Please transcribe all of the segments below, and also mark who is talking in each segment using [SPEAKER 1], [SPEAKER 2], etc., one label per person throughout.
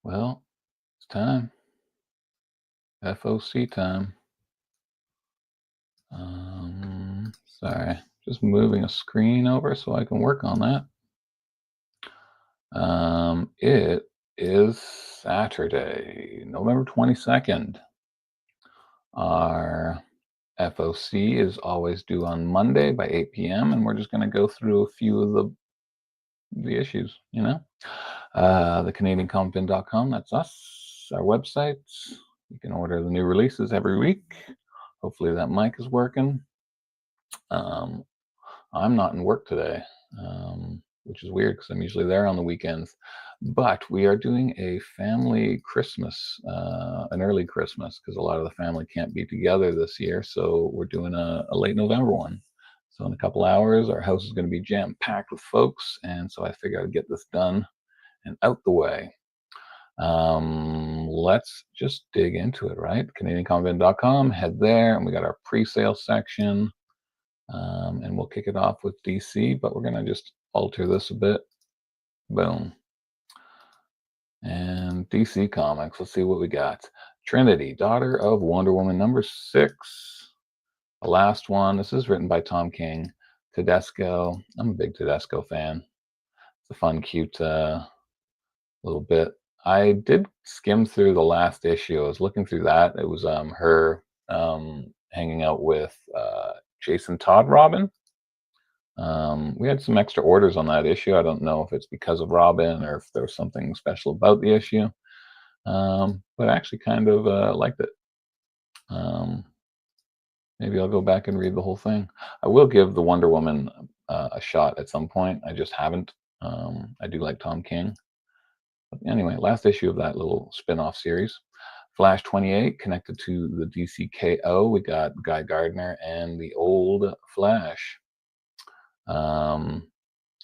[SPEAKER 1] Well, it's time. FOC time. Sorry, just moving a screen over so I can work on that. It is Saturday, November 22nd. Our FOC is always due on Monday by 8 p.m., and we're just going to go through a few of the issues, The CanadianCompin.com, that's us, our website. You can order the new releases every week. Hopefully that mic is working. Um, I'm not in work today, which is weird because I'm usually there on the weekends. But we are doing a family Christmas, an early Christmas, because a lot of the family can't be together this year. So we're doing a late November one. So in a couple hours, our house is going to be jam packed with folks. And so I figured I'd get this done and out the way. Let's just dig into it, right? CanadianConvent.com, head there, and we got our pre-sale section. And we'll kick it off with DC, but we're going to just alter this a bit. Boom. And DC Comics, let's see what we got. Trinity, daughter of Wonder Woman, #6. The last one, this is written by Tom King. Tedesco, I'm a big Tedesco fan. It's a fun, cute little bit. I did skim through the last issue. I was looking through that. It was her hanging out with Jason Todd Robin. We had some extra orders on that issue. I don't know if it's because of Robin or if there was something special about the issue. But I actually kind of liked it. Maybe I'll go back and read the whole thing. I will give the Wonder Woman a shot at some point. I just haven't. I do like Tom King. But anyway, last issue of that little spin-off series. Flash 28 connected to the DCKO. We got Guy Gardner and the old Flash. Who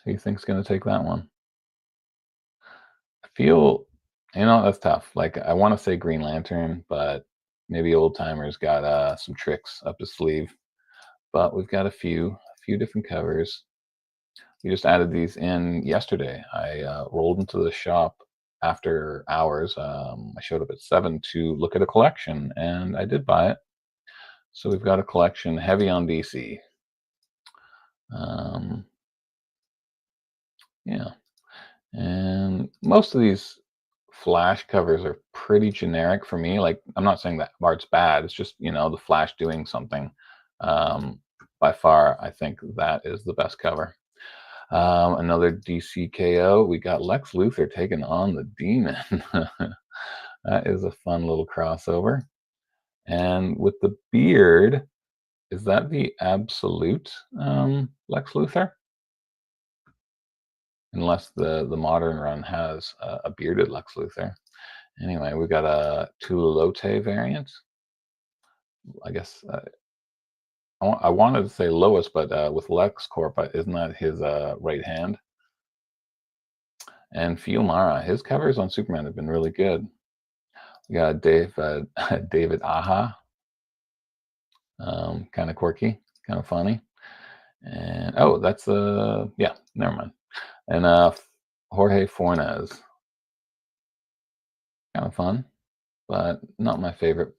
[SPEAKER 1] do you think's going to take that one? I feel, that's tough. Like, I want to say Green Lantern, but maybe Old Timer's got some tricks up his sleeve. But we've got a few different covers. We just added these in yesterday. I rolled into the shop after hours. I showed up at 7 to look at a collection, and I did buy it. So we've got a collection heavy on DC. Yeah. And most of these Flash covers are pretty generic for me. Like, I'm not saying that art's bad. It's just, the Flash doing something. By far, I think that is the best cover. Another DCKO, we got Lex Luthor taking on the Demon. That is a fun little crossover. And with the beard, is that the absolute Lex Luthor? Unless the modern run has a bearded Lex Luthor. Anyway, we got a Tulote variant. I guess I wanted to say Lois, but with LexCorp, isn't that his right hand? And Fiumara, his covers on Superman have been really good. We got David Aja, kind of quirky, kind of funny. And that's yeah, never mind. And Jorge Fornes, kind of fun, but not my favorite.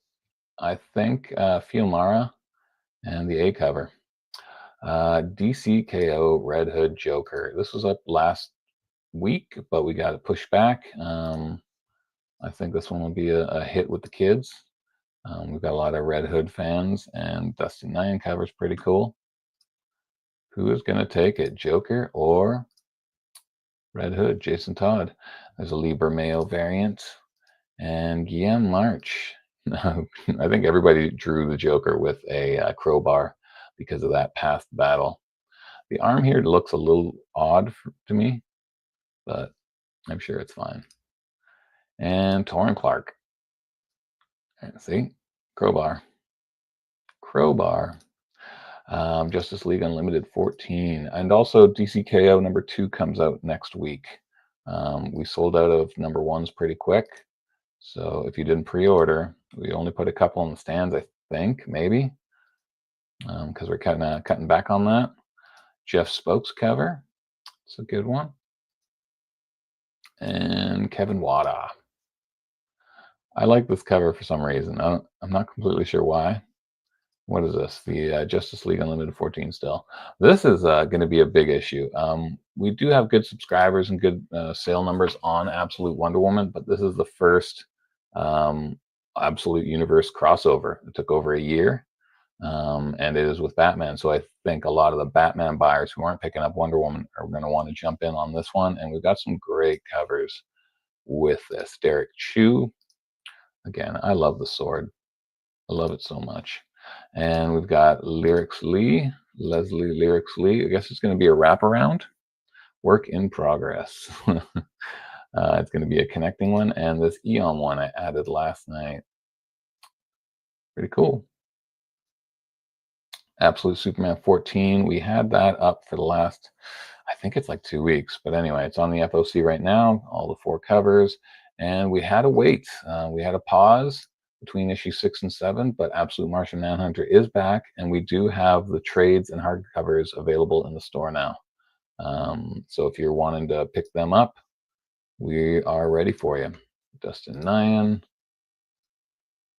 [SPEAKER 1] I think Fiumara and the A cover. DCKO Red Hood Joker. This was up last week, but we got it pushed back. I think this one will be a hit with the kids. We've got a lot of Red Hood fans, and Dusty Nine cover's pretty cool. Who is going to take it, Joker or Red Hood? Jason Todd. There's a Liber Mayo variant, and Guillaume March. I think everybody drew the Joker with a crowbar because of that past battle. The arm here looks a little odd to me, but I'm sure it's fine. And Torrin Clark. See? Crowbar. Justice League Unlimited 14. And also DCKO #2 comes out next week. We sold out of #1s pretty quick. So if you didn't pre-order, we only put a couple on the stands, I think, maybe. Because we're cutting back on that. Jeff Spokes cover. It's a good one. And Kevin Wada. I like this cover for some reason. I'm not completely sure why. What is this? The Justice League Unlimited 14 still. This is going to be a big issue. We do have good subscribers and good sale numbers on Absolute Wonder Woman, but this is the first um, Absolute Universe crossover. It took over a year, and it is with Batman. So I think a lot of the Batman buyers who aren't picking up Wonder Woman are going to want to jump in on this one. And we've got some great covers with this. Derek Chu. Again, I love the sword. I love it so much. And we've got Lyrics Lee, Leslie Lyrics Lee. I guess it's going to be a wraparound. Work in progress. It's going to be a connecting one. And this Eon one I added last night. Pretty cool. Absolute Superman 14. We had that up for the last, I think it's like 2 weeks. But anyway, it's on the FOC right now, all the 4 covers. And we had to wait. We had a pause between issue 6 and 7, but Absolute Martian Manhunter is back, and we do have the trades and hardcovers available in the store now. So if you're wanting to pick them up, we are ready for you. Dustin Nyan,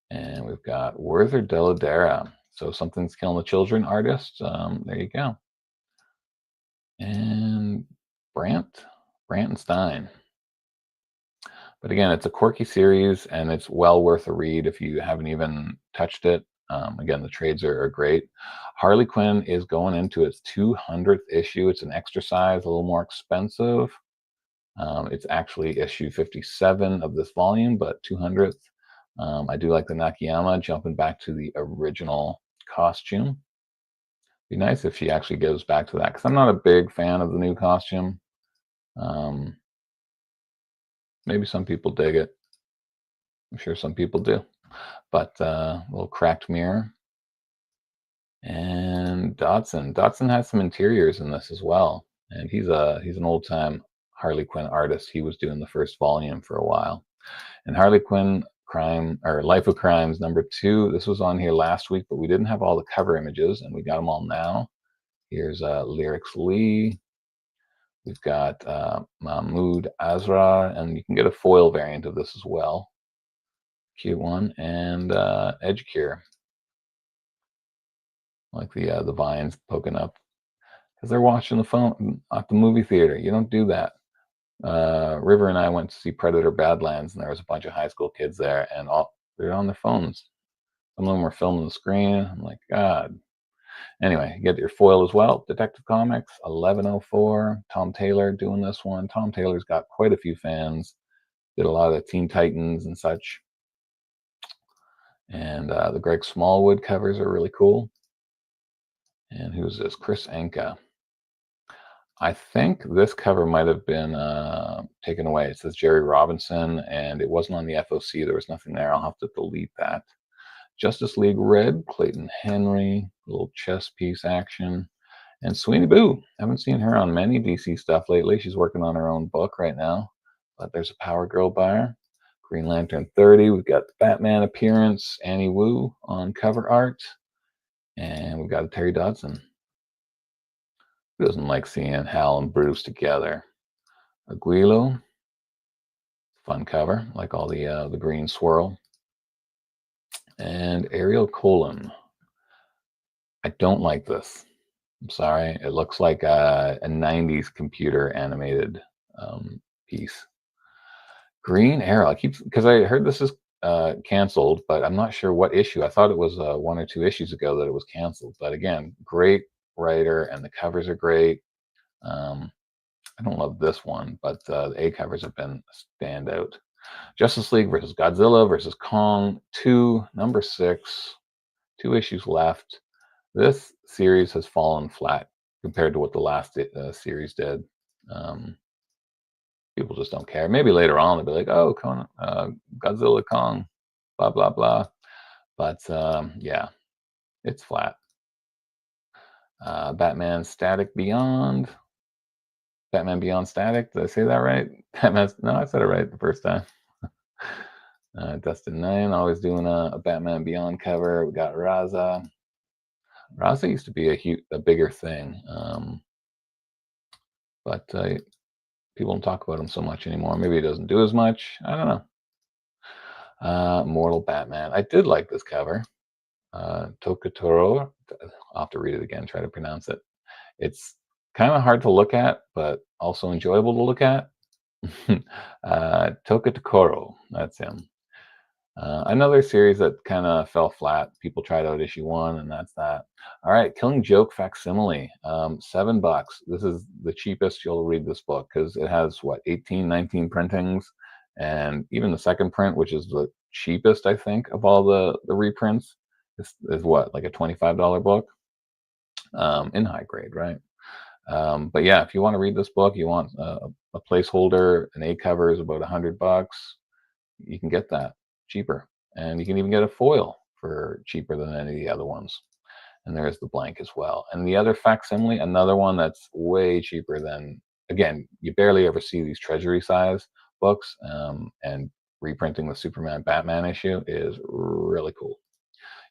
[SPEAKER 1] and we've got Werther Deladera. So Something's Killing the Children artist. There you go. And Brantenstein. But again, it's a quirky series, and it's well worth a read if you haven't even touched it. Again, the trades are great. Harley Quinn is going into its 200th issue. It's an extra size, a little more expensive. It's actually issue 57 of this volume, but 200th. I do like the Nakayama jumping back to the original costume. Be nice if she actually goes back to that, because I'm not a big fan of the new costume. Maybe some people dig it. I'm sure some people do. But a little cracked mirror. And Dodson. Dodson has some interiors in this as well. And he's an old time Harley Quinn artist. He was doing the first volume for a while. And Harley Quinn Life of Crimes #2. This was on here last week, but we didn't have all the cover images, and we got them all now. Here's Lyrics Lee. We've got Mahmoud Azra, and you can get a foil variant of this as well. Cute one. And Edge Cure. Like the vines poking up because they're watching the phone at the movie theater. You don't do that. River and I went to see Predator Badlands, and there was a bunch of high school kids there, and they're on their phones. Some of them were filming the screen. I'm like, God. Anyway, you get your foil as well. Detective Comics 1104. Tom Taylor doing this one. Tom Taylor's got quite a few fans. Did a lot of Teen Titans and such. And the Greg Smallwood covers are really cool. And who's this? Chris Anka. I think this cover might have been taken away. It says Jerry Robinson, and it wasn't on the FOC. There was nothing there. I'll have to delete that. Justice League Red, Clayton Henry, little chess piece action. And Sweeney Boo. Haven't seen her on many DC stuff lately. She's working on her own book right now. But there's a Power Girl buyer. Green Lantern 30. We've got the Batman appearance, Annie Wu on cover art. And we've got a Terry Dodson. Who doesn't like seeing Hal and Bruce together? Aguilo. Fun cover, like all the green swirl. And Ariel Colon. I don't like this. I'm sorry. It looks like a 90s computer animated piece. Green Arrow. Because I heard this is canceled, but I'm not sure what issue. I thought it was 1 or 2 issues ago that it was canceled. But again, great writer, and the covers are great. I don't love this one, but the A covers have been a standout. Justice League versus Godzilla versus Kong 2, #6. 2 issues left. This series has fallen flat compared to what the last series did. People just don't care. Maybe later on they'll be like, "Oh, Godzilla, Kong, blah blah blah." But yeah, it's flat. Batman Static Beyond. Batman Beyond Static. Did I say that right? No, I said it right the first time. Dustin Nyan always doing a Batman Beyond cover. We got Raza. Raza used to be a bigger thing, but people don't talk about him so much anymore. Maybe he doesn't do as much. I don't know. Mortal Batman. I did like this cover. Tokotoro. I'll have to read it again, try to pronounce it. It's kind of hard to look at, but also enjoyable to look at. Tokotoro, that's him. Another series that kind of fell flat. People tried out issue 1, and that's that. All right, Killing Joke facsimile, $7. This is the cheapest you'll read this book because it has what 18, 19 printings, and even the second print, which is the cheapest I think of all the reprints, is what like a $25 book in high grade, right? But yeah, if you want to read this book, you want a placeholder, an A cover is about $100. You can get that cheaper, and you can even get a foil for cheaper than any of the other ones. And there's the blank as well. And the other facsimile, another one that's way cheaper than, again, you barely ever see these treasury size books, and reprinting the Superman Batman issue is really cool.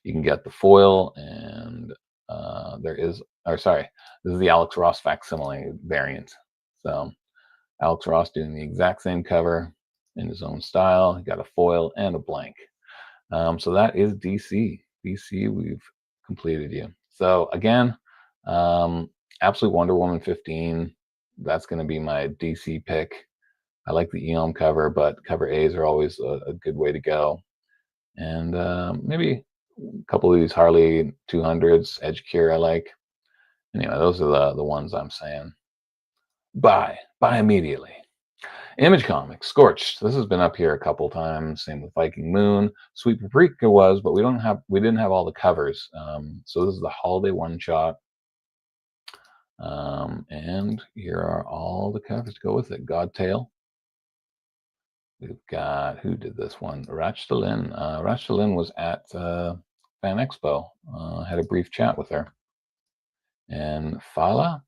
[SPEAKER 1] You can get the foil, and this is the Alex Ross facsimile variant. So Alex Ross doing the exact same cover in his own style. He got a foil and a blank. So that is DC. DC, we've completed you. So again, Absolute Wonder Woman 15. That's going to be my DC pick. I like the Eom cover, but cover A's are always a good way to go. And maybe a couple of these Harley 200s, Edge Cure I like. Anyway, those are the ones I'm saying. Buy immediately. Image Comics, Scorched. This has been up here a couple times. Same with Viking Moon. Sweet Paprika was, but we didn't have all the covers. So this is the holiday one shot. And here are all the covers to go with it. Godtail. We've got, who did this one? Rachtalyn. Rachtalyn was at Fan Expo. Had a brief chat with her. And Fala.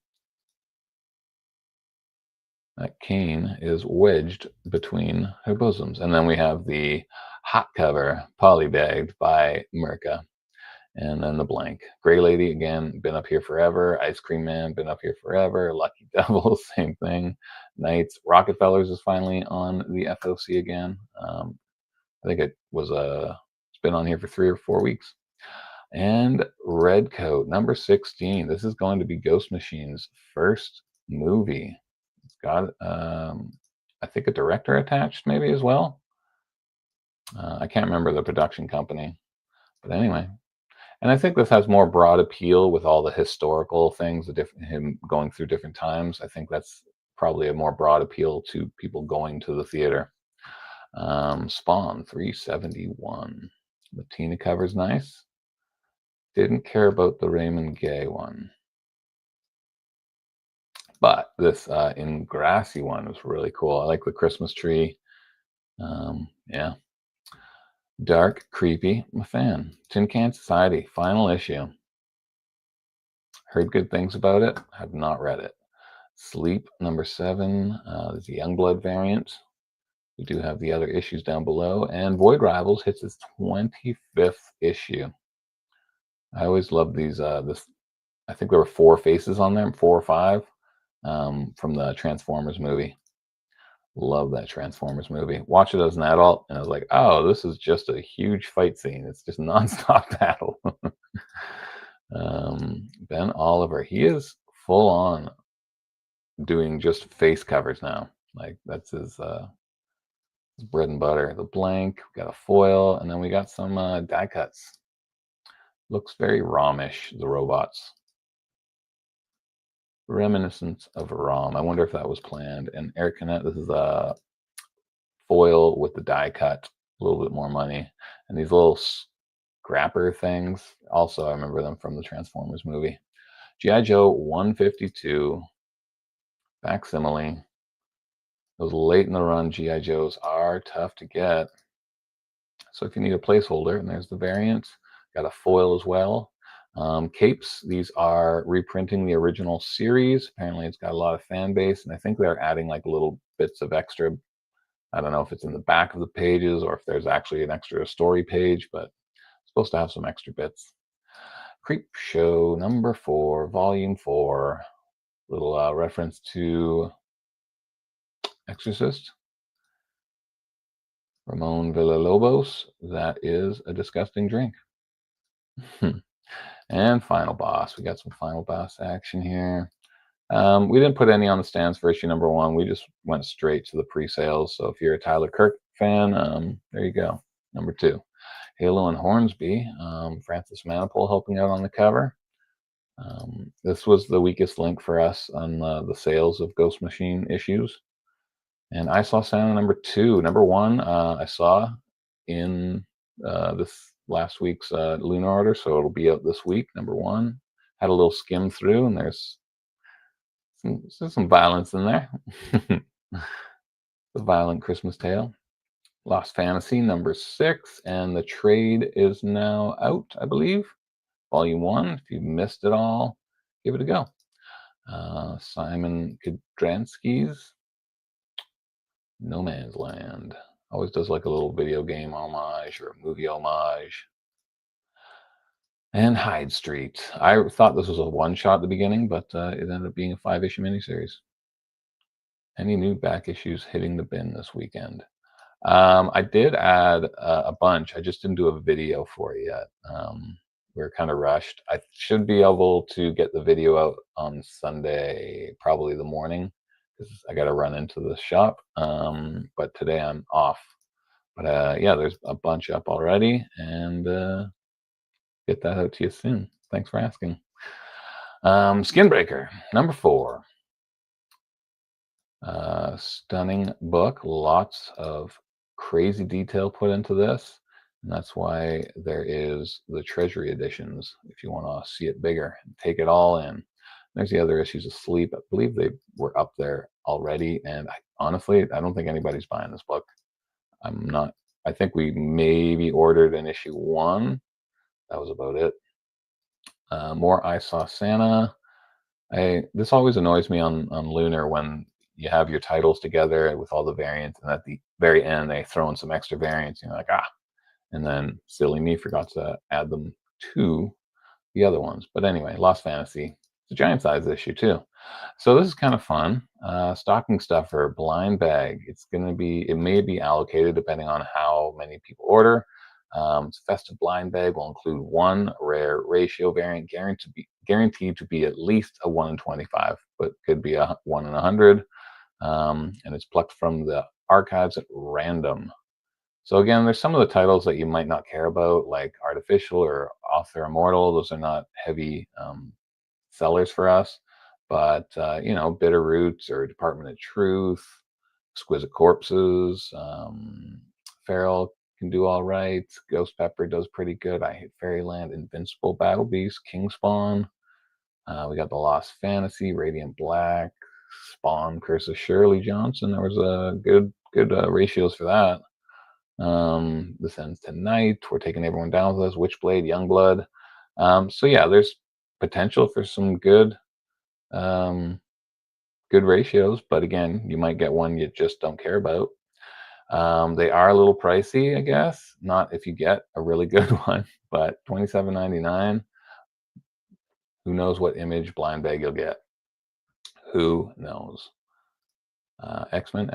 [SPEAKER 1] That cane is wedged between her bosoms. And then we have the hot cover, polybagged by Mirka. And then the blank. Gray Lady, again, been up here forever. Ice Cream Man, been up here forever. Lucky Devil, same thing. Knights. Rockefellers is finally on the FOC again. I think it's been on here for 3 or 4 weeks. And Red Coat, number 16. This is going to be Ghost Machine's first movie. It's got, I think, a director attached maybe as well. I can't remember the production company. But anyway. And I think this has more broad appeal with all the historical things, him going through different times. I think that's probably a more broad appeal to people going to the theater. Spawn 371. The Tina cover's nice. Didn't care about the Raymond Gay one. But this in Grassy one was really cool. I like the Christmas tree. Yeah. Dark, creepy. I'm a fan. Tin Can Society, final issue. Heard good things about it. Have not read it. Sleep, number 7. There's a Youngblood variant. We do have the other issues down below. And Void Rivals hits its 25th issue. I always love these. I think there were 4 faces on there, 4 or 5, from the Transformers movie. Love that Transformers movie. Watch it as an adult, and I was like, oh, this is just a huge fight scene. It's just nonstop battle. Ben Oliver, he is full on doing just face covers now. Like that's his bread and butter. The blank, we got a foil, and then we got some die cuts. Looks very Romish, the robots. Reminiscent of Rom. I wonder if that was planned. And Eric Canet, this is a foil with the die cut, a little bit more money. And these little scrapper things, also I remember them from the Transformers movie. G.I. Joe 152, facsimile. Those late in the run G.I. Joes are tough to get. So if you need a placeholder, and there's the variant, got a foil as well. Capes, these are reprinting the original series. Apparently it's got a lot of fan base, and I think they're adding like little bits of extra. I don't know if it's in the back of the pages or if there's actually an extra story page, but it's supposed to have some extra bits. Creep Show number 4, volume 4. Little reference to Exorcist. Ramon Villalobos, that is a disgusting drink. And Final Boss. We got some Final Boss action here. We didn't put any on the stands for issue number 1. We just went straight to the pre-sales. So if you're a Tyler Kirk fan, there you go. Number 2. Halo and Hornsby. Francis Manipul helping out on the cover. This was the weakest link for us on the sales of Ghost Machine issues. And I saw Santa number 2. Number 1, I saw in this last week's Lunar order, so it'll be out this week. Number 1. Had a little skim through, and there's some violence in there. The Violent Christmas Tale. Lost Fantasy number 6, and the trade is now out, I believe. Volume 1. If you missed it all, give it a go. Simon Kudransky's No Man's Land. Always does like a little video game homage or a movie homage. And Hyde Street. I thought this was a one-shot at the beginning, but it ended up being a 5-issue miniseries. Any new back issues hitting the bin this weekend? I did add a bunch. I just didn't do a video for it yet. We were kind of rushed. I should be able to get the video out on Sunday, probably the morning, because I got to run into the shop. But today I'm off. But yeah, there's a bunch up already, and get that out to you soon. Thanks for asking. Skinbreaker, number 4. Stunning book. Lots of crazy detail put into this. And that's why there is the Treasury editions, if you want to see it bigger and take it all in. There's the other issues of Sleep. I believe they were up there already. And honestly, I don't think anybody's buying this book. I think we maybe ordered an issue 1. That was about it. More I Saw Santa. This always annoys me on Lunar when you have your titles together with all the variants, and at the very end they throw in some extra variants. You're like, and then silly me forgot to add them to the other ones. But anyway, Lost Fantasy. It's a giant size issue too. So this is kind of fun. Stocking stuffer, blind bag. It may be allocated depending on how many people order. It's festive blind bag will include 1 rare ratio variant guaranteed to be at least a 1 in 25, but could be a 1 in 100. And it's plucked from the archives at random. So again, there's some of the titles that you might not care about, like Artificial or Author Immortal. Those are not heavy sellers for us. But, Bitter Roots or Department of Truth, Exquisite Corpses, Feral can do all right. Ghost Pepper does pretty good. I Hate Fairyland, Invincible, Battle Beast, King Spawn. We got the Lost Fantasy, Radiant Black, Spawn, Curse of Shirley Johnson. There was a good ratios for that. This Ends Tonight. We're Taking Everyone Down with Us. Witchblade, Youngblood. So yeah, there's potential for some good ratios, but again, you might get one you just don't care about. They are a little pricey, I guess. Not if you get a really good one, but $27.99. Who knows what Image blind bag you'll get? Who knows? X-Men.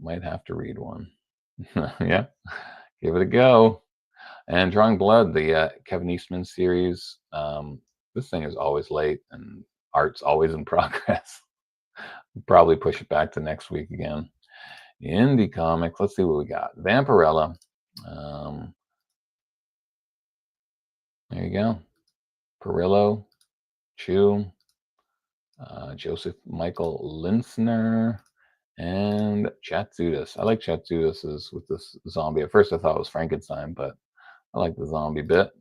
[SPEAKER 1] Might have to read one. Yeah, give it a go. And Drawing Blood, the Kevin Eastman series. This thing is always late, and art's always in progress. Probably push it back to next week again. Indie Comics. Let's see what we got. Vampirella. There you go. Perillo, Chew, Joseph Michael Linsner, and Chatsudis. I like Chatsudis with this zombie. At first I thought it was Frankenstein, but I like the zombie bit.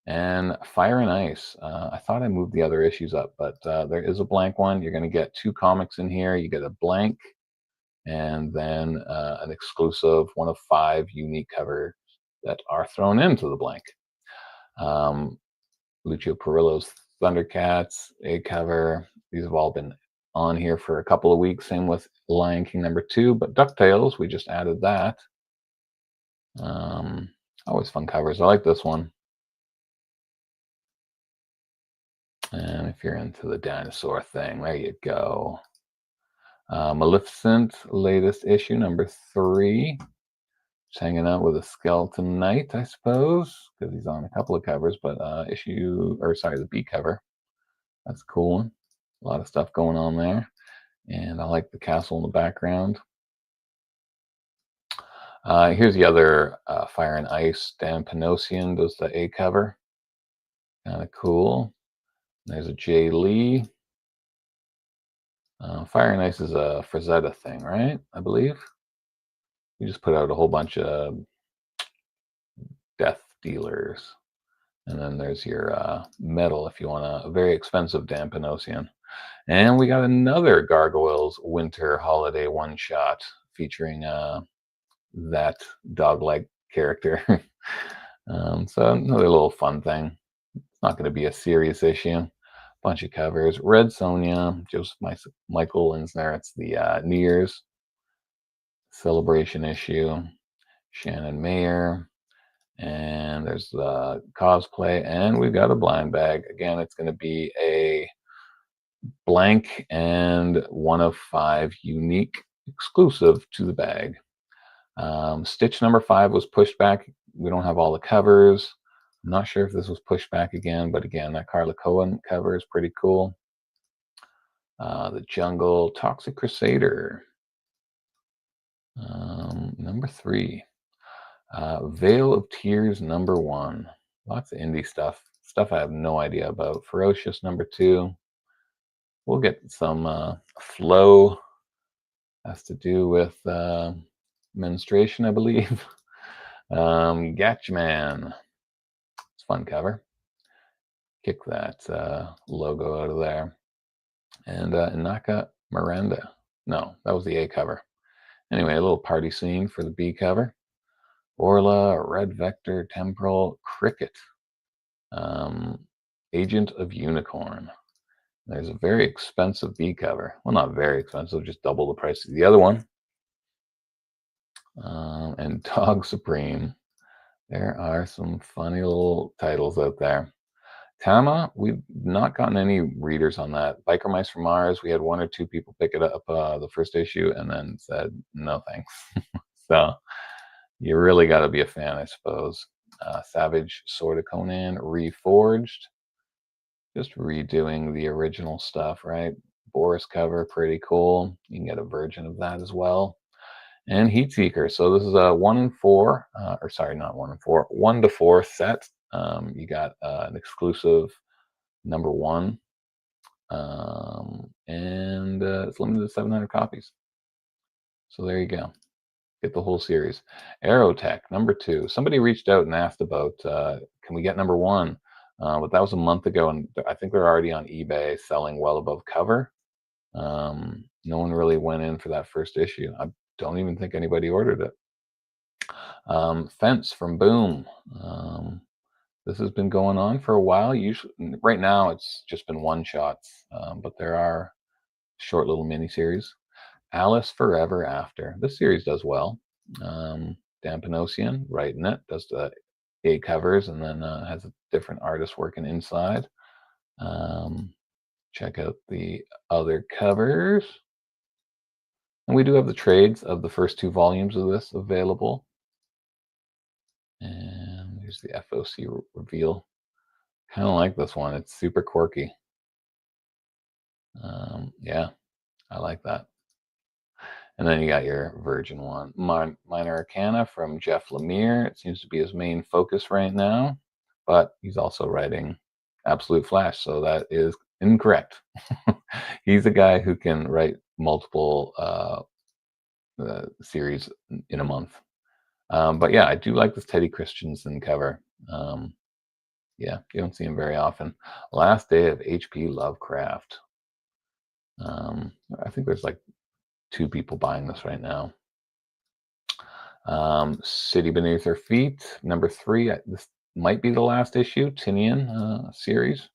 [SPEAKER 1] And Fire and Ice. I thought I moved the other issues up, but there is a blank one. You're going to get 2 comics in here. You get a blank and then an exclusive 1 of 5 unique covers that are thrown into the blank. Lucio Perillo's Thundercats, a cover. These have all been on here for a couple of weeks. Same with Lion King number 2, but DuckTales, we just added that. Always fun covers. I like this one. And if you're into the dinosaur thing, there you go. Maleficent, latest issue, number 3. Just hanging out with a skeleton knight, I suppose, because he's on a couple of covers, but the B cover. That's a cool one. A lot of stuff going on there. And I like the castle in the background. Here's the other Fire and Ice. Dan Panosian does the A cover. Kind of cool. There's a Jay Lee. Fire and Ice is a Frazetta thing, right? I believe. You just put out a whole bunch of death dealers. And then there's your metal if you want a very expensive Dan Panosian. And we got another Gargoyles Winter Holiday one-shot featuring that dog-like character. So another little fun thing. It's not going to be a serious issue. Bunch of covers. Red Sonja, Joseph Michael Linsner. It's the New Year's celebration issue. Shannon Mayer. And there's the cosplay. And we've got a blind bag. Again, it's going to be a blank and 1 of 5 unique exclusive to the bag. Stitch number 5 was pushed back. We don't have all the covers. I'm not sure if this was pushed back again, but again, that Carla Cohen cover is pretty cool. The Jungle Toxic Crusader. Number 3. Veil of Tears number 1. Lots of indie stuff. Stuff I have no idea about. Ferocious number 2. We'll get some flow. Has to do with menstruation, I believe. Gatchman. It's a fun cover. Kick that logo out of there. And Inaka Miranda. No, that was the A cover. Anyway, a little party scene for the B cover. Orla, Red Vector, Temporal, Cricket. Agent of Unicorn. There's a very expensive B cover. Well, not very expensive, just double the price of the other one. And Dog Supreme. There are some funny little titles out there. Tama, we've not gotten any readers on that. Biker Mice from Mars, we had 1 or 2 people pick it up the first issue and then said, no thanks. So you really got to be a fan, I suppose. Savage Sword of Conan, Reforged. Just redoing the original stuff, right? Boris cover, pretty cool. You can get a version of that as well. And Heatseeker. So this is a 1 and 4, or sorry, not 1 and 4, 1 to 4 set. You got an exclusive number 1, and it's limited to 700 copies. So there you go. Get the whole series. Aerotech number 2. Somebody reached out and asked about can we get number 1, but that was a month ago, and I think they're already on eBay selling well above cover. No one really went in for that first issue. I don't even think anybody ordered it. Fence from Boom. This has been going on for a while. Usually, right now, it's just been one-shots, but there are short little miniseries. Alice Forever After. This series does well. Dan Panosian writing it, does the A covers, and then has a different artist working inside. Check out the other covers. And we do have the trades of the first 2 volumes of this available. And here's the FOC reveal. Kind of like this one. It's super quirky. Yeah, I like that. And then you got your Virgin one. Minor Arcana from Jeff Lemire. It seems to be his main focus right now. But he's also writing Absolute Flash, so that is incorrect. He's a guy who can write multiple series in a month. But yeah, I do like this Teddy Christensen cover. Yeah, you don't see him very often. Last Day of H.P. Lovecraft. I think there's like 2 people buying this right now. City Beneath Her Feet, number 3. This might be the last issue, Tinian series.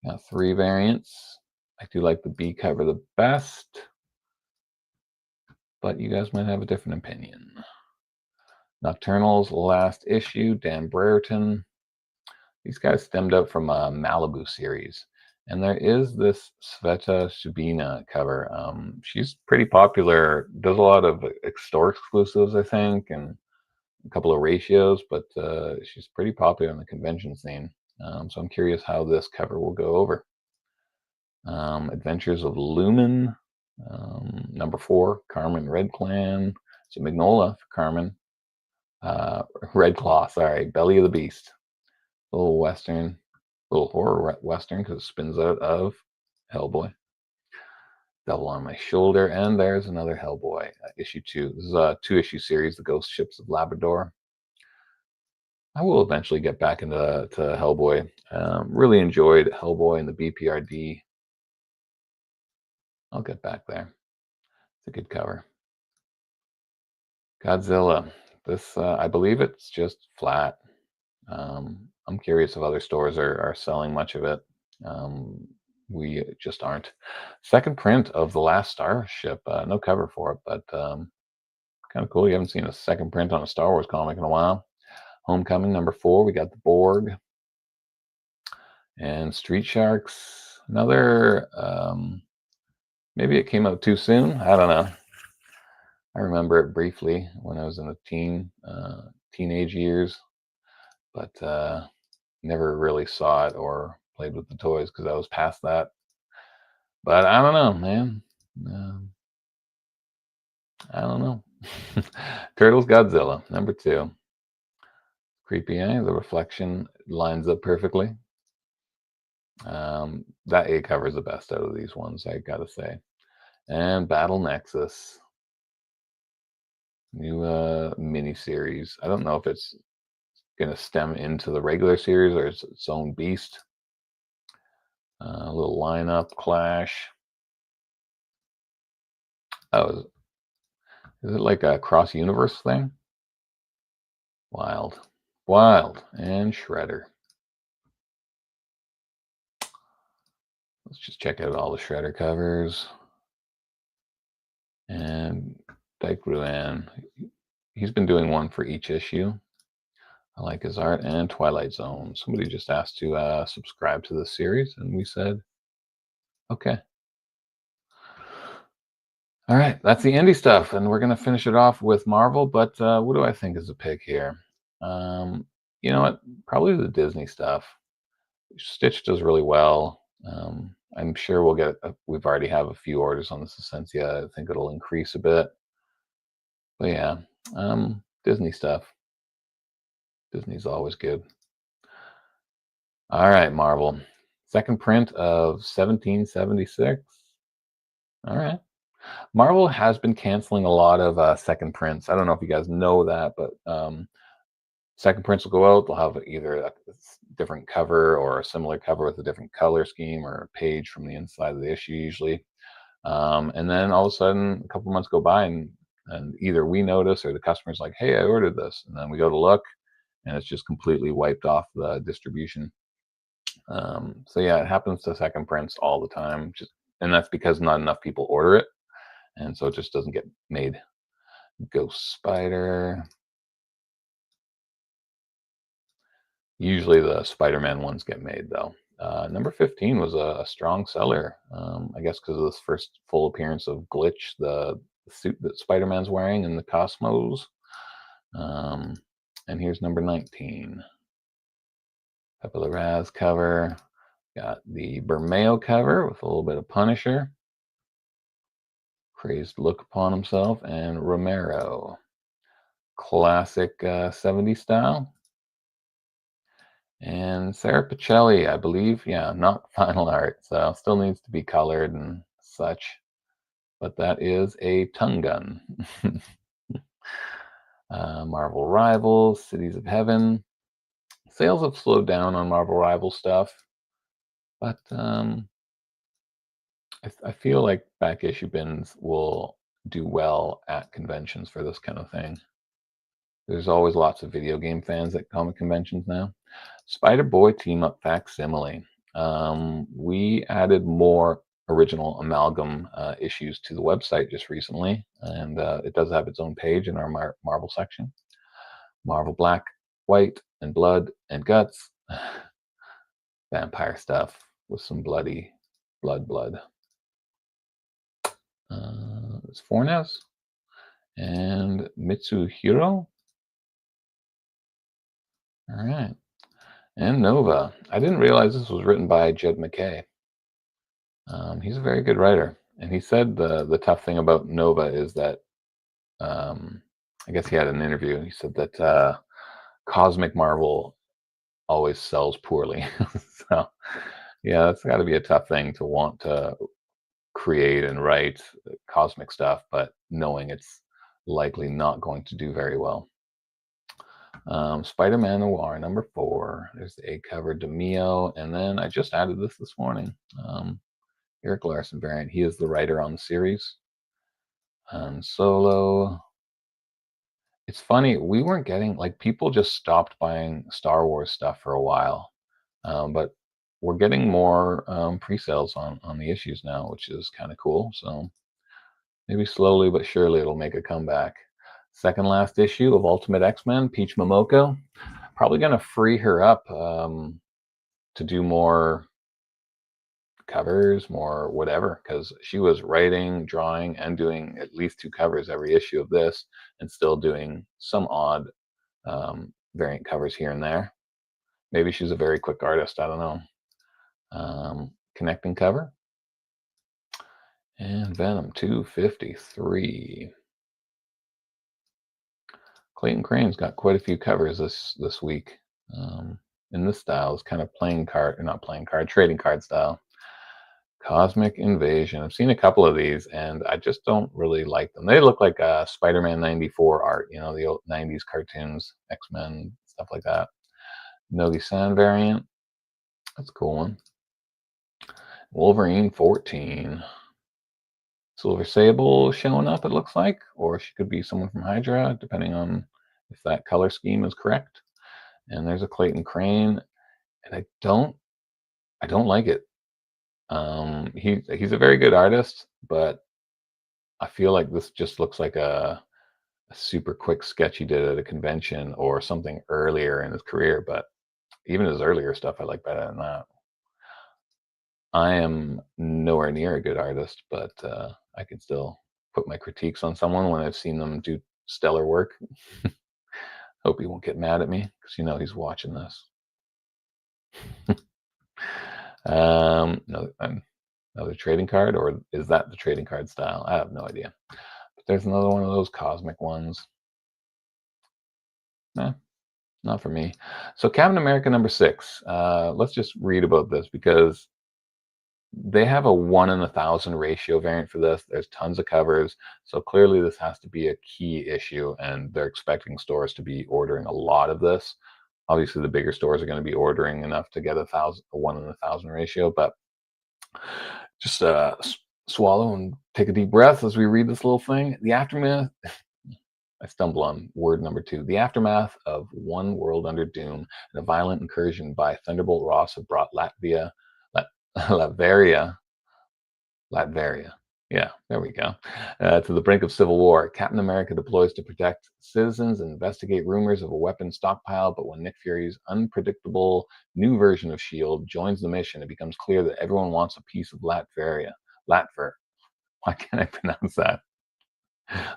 [SPEAKER 1] Got 3 variants. I do like the B cover the best, but you guys might have a different opinion. Nocturnal's last issue, Dan Brereton. These guys stemmed out from a Malibu series, And there is this Sveta Subina cover. She's pretty popular, does a lot of store exclusives, I think, and a couple of ratios, but she's pretty popular in the convention scene. So I'm curious how this cover will go over. Adventures of Lumen, number 4, Carmen Red Clan. So Magnola for Carmen. Red Claw, sorry, Belly of the Beast. A little Western, little horror Western because it spins out of Hellboy. Devil on My Shoulder, and there's another Hellboy, issue 2. This is a 2-issue series, The Ghost Ships of Labrador. I will eventually get back into Hellboy. Really enjoyed Hellboy and the BPRD. I'll get back there. It's a good cover. Godzilla. This, I believe it's just flat. I'm curious if other stores are selling much of it. We just aren't. Second print of the last Starship. No cover for it, but kind of cool. You haven't seen a second print on a Star Wars comic in a while. Homecoming, number 4. We got the Borg. And Street Sharks. Another, maybe it came out too soon. I don't know. I remember it briefly when I was in the teenage years, but never really saw it or played with the toys because I was past that. But I don't know, man. I don't know. Turtles Godzilla, number 2. Creepy, eh? The reflection lines up perfectly. That A cover is the best out of these ones, I gotta say. And Battle Nexus. New mini series. I don't know if it's going to stem into the regular series or it's its own beast. A little lineup clash. Oh, is it like a cross universe thing? Wild. And Shredder. Let's just check out all the Shredder covers. And Dyke Ruan. He's been doing one for each issue. I like his art. And Twilight Zone. Somebody just asked to subscribe to this series, and we said, okay. All right, that's the indie stuff, and we're going to finish it off with Marvel, but what do I think is a pick here? You know what? Probably the Disney stuff. Stitch does really well. I'm sure we'll get, we've already have a few orders on this Essentia. I think it'll increase a bit. But yeah, Disney stuff. Disney's always good. All right, Marvel. Second print of 1776. All right. Marvel has been canceling a lot of second prints. I don't know if you guys know that, but second prints will go out. They'll have either a different cover or a similar cover with a different color scheme or a page from the inside of the issue usually. And then all of a sudden, a couple months go by and either we notice or the customer's like, hey, I ordered this. And then we go to look and it's just completely wiped off the distribution. So yeah, it happens to second prints all the time. And that's because not enough people order it. And so it just doesn't get made. Ghost Spider. Usually the Spider-Man ones get made though. Number 15 was a strong seller. I guess because of this first full appearance of Glitch, the suit that Spider-Man's wearing in the Cosmos. And here's number 19. Pepe Larraz cover. Got the Bermeo cover with a little bit of Punisher. Crazed look upon himself, and Romero. Classic 70s style. And Sarah Pacelli, I believe, yeah, not final art, so still needs to be colored and such. But that is a tongue gun. Marvel Rivals, Cities of Heaven. Sales have slowed down on Marvel Rivals stuff, but I feel like back issue bins will do well at conventions for this kind of thing. There's always lots of video game fans at comic conventions now. Spider-Boy Team Up Facsimile. We added more original Amalgam issues to the website just recently, and it does have its own page in our Marvel section. Marvel Black, White, and Blood, and Guts. Vampire stuff. with some blood. It's Fornes and Mitsuhiro. All right. And Nova. I didn't realize this was written by Jed McKay. He's a very good writer. And he said the tough thing about Nova is that, I guess he had an interview. He said that Cosmic Marvel always sells poorly. So, yeah, that's got to be a tough thing to want to create and write cosmic stuff, but knowing it's likely not going to do very well. Spider-Man Noir #4. There's the A cover, DeMio, and then I just added this morning. Eric Larson variant. He is the writer on the series. Solo. It's funny, we weren't getting, like, people just stopped buying Star Wars stuff for a while, but we're getting more pre-sales on the issues now, which is kind of cool. So maybe slowly but surely it'll make a comeback. Second last issue of Ultimate X-Men, Peach Momoko. Probably going to free her up to do more covers, more whatever, because she was writing, drawing, and doing at least 2 covers every issue of this, and still doing some odd variant covers here and there. Maybe she's a very quick artist. I don't know. Connecting cover. And Venom 253. Clayton Crane's got quite a few covers this week. In this style, it's kind of trading card style. Cosmic Invasion. I've seen a couple of these, and I just don't really like them. They look like Spider-Man 94 art, the old 90s cartoons, X-Men, stuff like that. Nogi-san variant. That's a cool one. Wolverine 14. Silver Sable showing up, it looks like, or she could be someone from Hydra, depending on if that color scheme is correct. And there's a Clayton Crane, and I don't like it. He's a very good artist, but I feel like this just looks like a super quick sketch he did at a convention or something earlier in his career. But even his earlier stuff, I like better than that. I am nowhere near a good artist, but I can still put my critiques on someone when I've seen them do stellar work. Hope he won't get mad at me, because he's watching this. Another trading card, or is that the trading card style? I have no idea. But there's another one of those cosmic ones. Nah, not for me. So Captain America #6. Let's just read about this, because they have a 1 in 1,000 ratio variant for this. There's tons of covers, so clearly this has to be a key issue, and they're expecting stores to be ordering a lot of this. Obviously, the bigger stores are going to be ordering enough to get a 1 in 1,000 ratio, but just swallow and take a deep breath as we read this little thing. The aftermath. I stumble on word #2. The aftermath of One World Under Doom and a violent incursion by Thunderbolt Ross have brought Latveria. Yeah, there we go. To the brink of civil war. Captain America deploys to protect citizens and investigate rumors of a weapon stockpile, but when Nick Fury's unpredictable new version of S.H.I.E.L.D. joins the mission, it becomes clear that everyone wants a piece of Latveria. Why can't I pronounce that?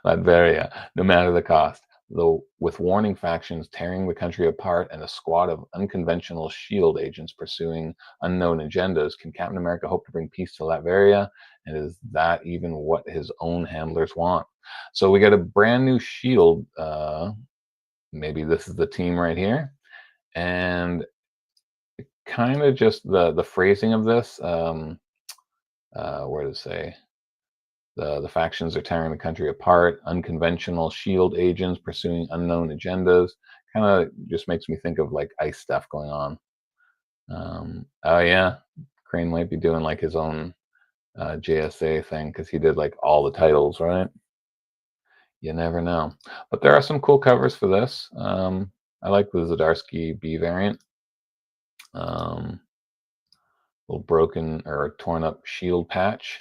[SPEAKER 1] Latveria, no matter the cost. Though with warning factions tearing the country apart and a squad of unconventional S.H.I.E.L.D. agents pursuing unknown agendas, can Captain America hope to bring peace to Latveria? And is that even what his own handlers want? So we got a brand new S.H.I.E.L.D. Maybe this is the team right here. And kind of just the phrasing of this, where does it say? The factions are tearing the country apart. Unconventional S.H.I.E.L.D. agents pursuing unknown agendas. Kind of just makes me think of like ICE stuff going on. Oh yeah, Crane might be doing like his own JSA thing, because he did like all the titles, right? You never know. But there are some cool covers for this. I like the Zdarsky B variant. Little broken or torn up S.H.I.E.L.D. patch.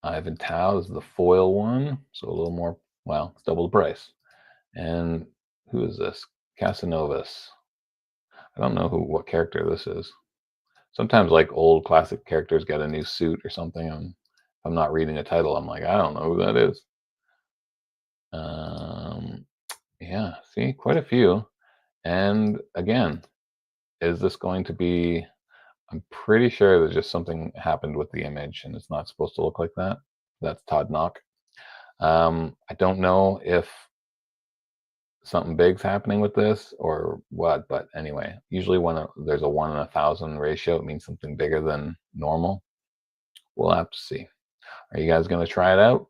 [SPEAKER 1] Ivan Tao is the foil one, so a little more, well, it's double the price. And who is this? Casanovas. I don't know what character this is. Sometimes like old classic characters get a new suit or something. If I'm not reading a title, I'm like, I don't know who that is. Um, yeah, see, quite a few. And again, is this going to be? I'm pretty sure there's just something happened with the image, and it's not supposed to look like that. That's Todd Knock. I don't know if something big's happening with this or what, but anyway, usually when there's a 1 in 1,000 ratio, it means something bigger than normal. We'll have to see. Are you guys going to try it out?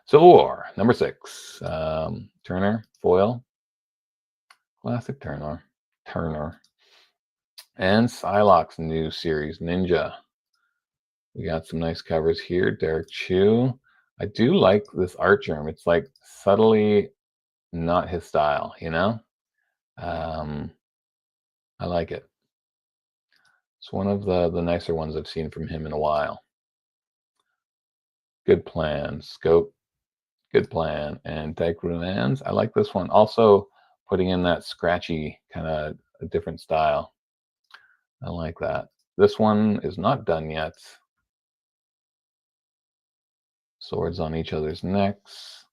[SPEAKER 1] Civil War, number 6. Turner, foil, classic Turner. And Psylocke's new series, Ninja. We got some nice covers here. Derek Chu. I do like this art germ. It's like subtly not his style, you know? Um, I like it. It's one of the nicer ones I've seen from him in a while. Good plan. Scope, good plan. And Dyke Runans. I like this one. Also putting in that scratchy kind of a different style. I like that. This one is not done yet. Swords on each other's necks.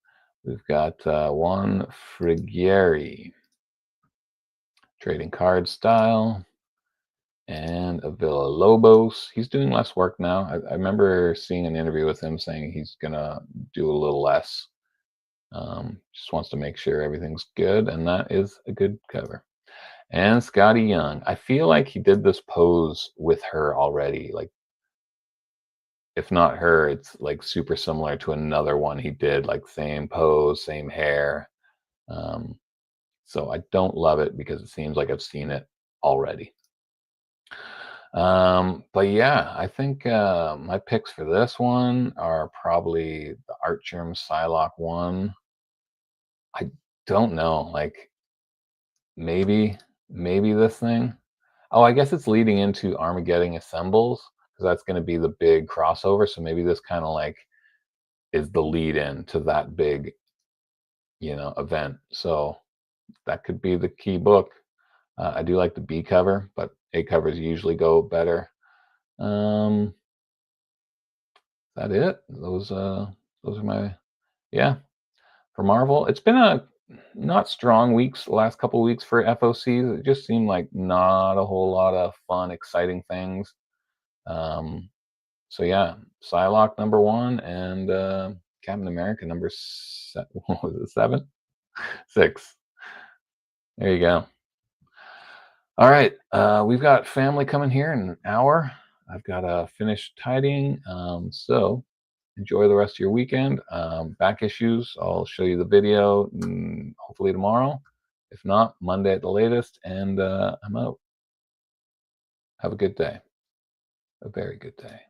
[SPEAKER 1] We've got one Frigieri. Trading card style. And a Villalobos. He's doing less work now. I remember seeing an interview with him saying he's gonna do a little less. Just wants to make sure everything's good, and that is a good cover. And Scotty Young. I feel like he did this pose with her already. Like, if not her, it's like super similar to another one he did. Like same pose, same hair. So I don't love it because it seems like I've seen it already. But yeah, I think my picks for this one are probably the Art Germ Psylocke one. I don't know, like maybe this thing. Oh, I guess it's leading into Armageddon Assembles because that's going to be the big crossover. So maybe this kind of like is the lead in to that big, event. So that could be the key book. I do like the B cover, but A covers usually go better. Is that it? Those are my, yeah, for Marvel. It's been a not strong weeks, the last couple weeks for FOCs. It just seemed like not a whole lot of fun, exciting things. Um, so yeah, Psylocke number 1 and Captain America number what was it, 7? 6. There you go. All right, we've got family coming here in an hour. I've got to finish tidying. So enjoy the rest of your weekend. Back issues, I'll show you the video hopefully tomorrow. If not, Monday at the latest. And I'm out. Have a good day. A very good day.